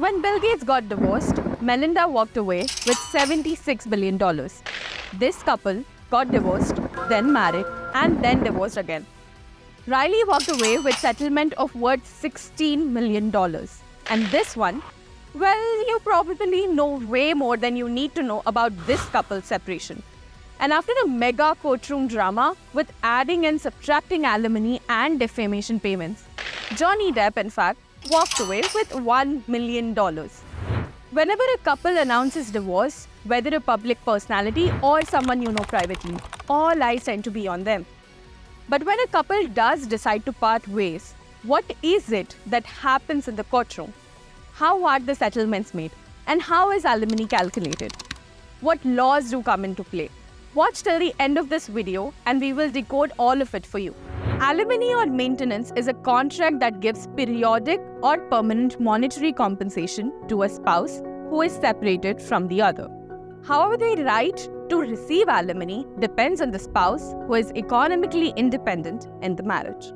When Bill Gates got divorced, Melinda walked away with $76 billion. This couple got divorced, then married, and then divorced again. Riley walked away with settlement of worth $16 million. And this one, well, you probably know way more than you need to know about this couple's separation. And after a mega courtroom drama with adding and subtracting alimony and defamation payments, Johnny Depp, in fact, walked away with $1 million. Whenever a couple announces divorce, whether a public personality or someone you know privately, all eyes tend to be on them. But when a couple does decide to part ways, what is it that happens in the courtroom? How are the settlements made? And how is alimony calculated? What laws do come into play? Watch till the end of this video and we will decode all of it for you. Alimony or maintenance is a contract that gives periodic or permanent monetary compensation to a spouse who is separated from the other. However, the right to receive alimony depends on the spouse who is economically independent in the marriage.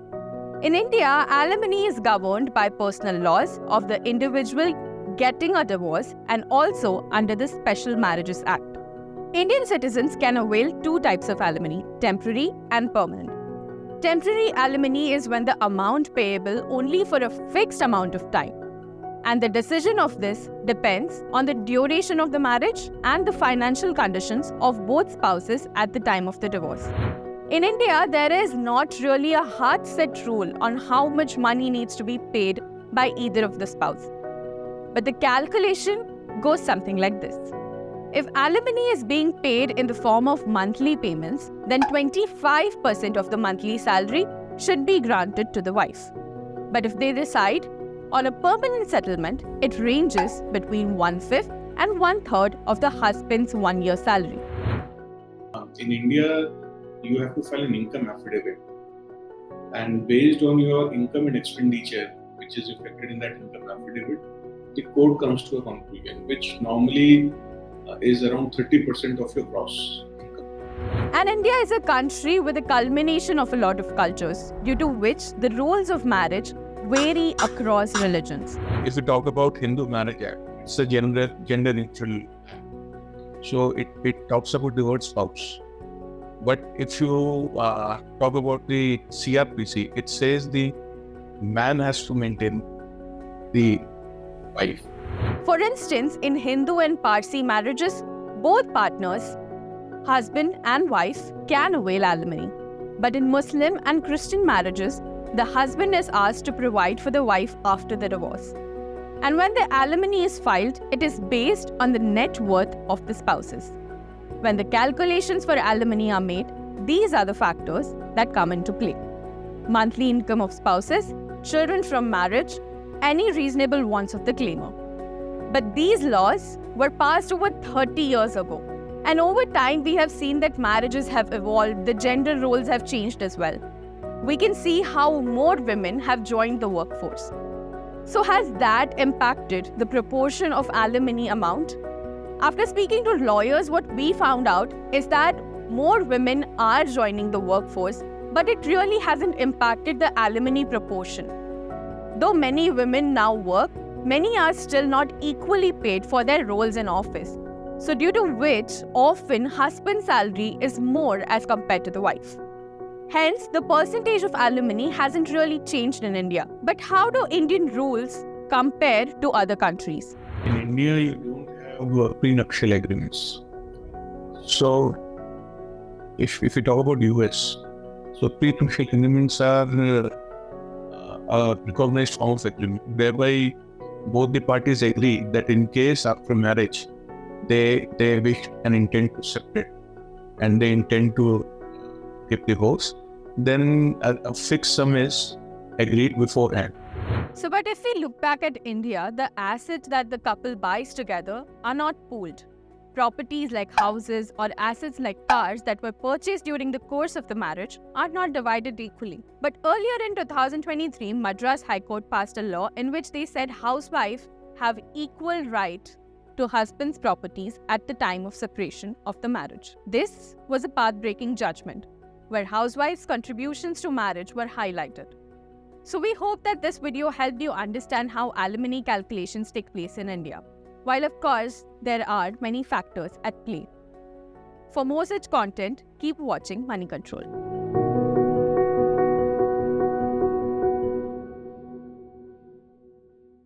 In India, alimony is governed by personal laws of the individual getting a divorce and also under the Special Marriages Act. Indian citizens can avail two types of alimony, temporary and permanent. Temporary alimony is when the amount payable only for a fixed amount of time. And the decision of this depends on the duration of the marriage and the financial conditions of both spouses at the time of the divorce. In India, there is not really a hard set rule on how much money needs to be paid by either of the spouse. But the calculation goes something like this. If alimony is being paid in the form of monthly payments, then 25% of the monthly salary should be granted to the wife. But if they decide on a permanent settlement, it ranges between 1/5 and 1/3 of the husband's 1-year salary. In India, you have to file an income affidavit, and based on your income and expenditure, which is reflected in that income affidavit, the court comes to a conclusion, which normally is around 30% of your gross income. And India is a country with a culmination of a lot of cultures, due to which the rules of marriage vary across religions. If you talk about Hindu Marriage Act, it's a gender neutral act. So it talks about the word spouse. But if you talk about the CRPC, it says the man has to maintain the wife. For instance, in Hindu and Parsi marriages, both partners, husband and wife, can avail alimony. But in Muslim and Christian marriages, the husband is asked to provide for the wife after the divorce. And when the alimony is filed, it is based on the net worth of the spouses. When the calculations for alimony are made, these are the factors that come into play: monthly income of spouses, children from marriage, any reasonable wants of the claimer. But these laws were passed over 30 years ago. And over time, we have seen that marriages have evolved, the gender roles have changed as well. We can see how more women have joined the workforce. So has that impacted the proportion of alimony amount? After speaking to lawyers, what we found out is that more women are joining the workforce, but it really hasn't impacted the alimony proportion. Though many women now work, many are still not equally paid for their roles in office. So due to which, often husband's salary is more as compared to the wife. Hence, the percentage of alimony hasn't really changed in India. But how do Indian rules compare to other countries? In India, you don't have prenuptial agreements. So, if you talk about US, so prenuptial agreements are a recognized form of agreement, whereby both the parties agree that in case after marriage, they wish and intend to separate and they intend to give divorce, then a fixed sum is agreed beforehand. So, but if we look back at India, the assets that the couple buys together are not pooled. Properties like houses or assets like cars that were purchased during the course of the marriage are not divided equally. But earlier in 2023, Madras High Court passed a law in which they said housewives have equal right to husband's properties at the time of separation of the marriage. This was a path-breaking judgment, where housewives' contributions to marriage were highlighted. So we hope that this video helped you understand how alimony calculations take place in India. While of course, there are many factors at play. For more such content, keep watching Money Control.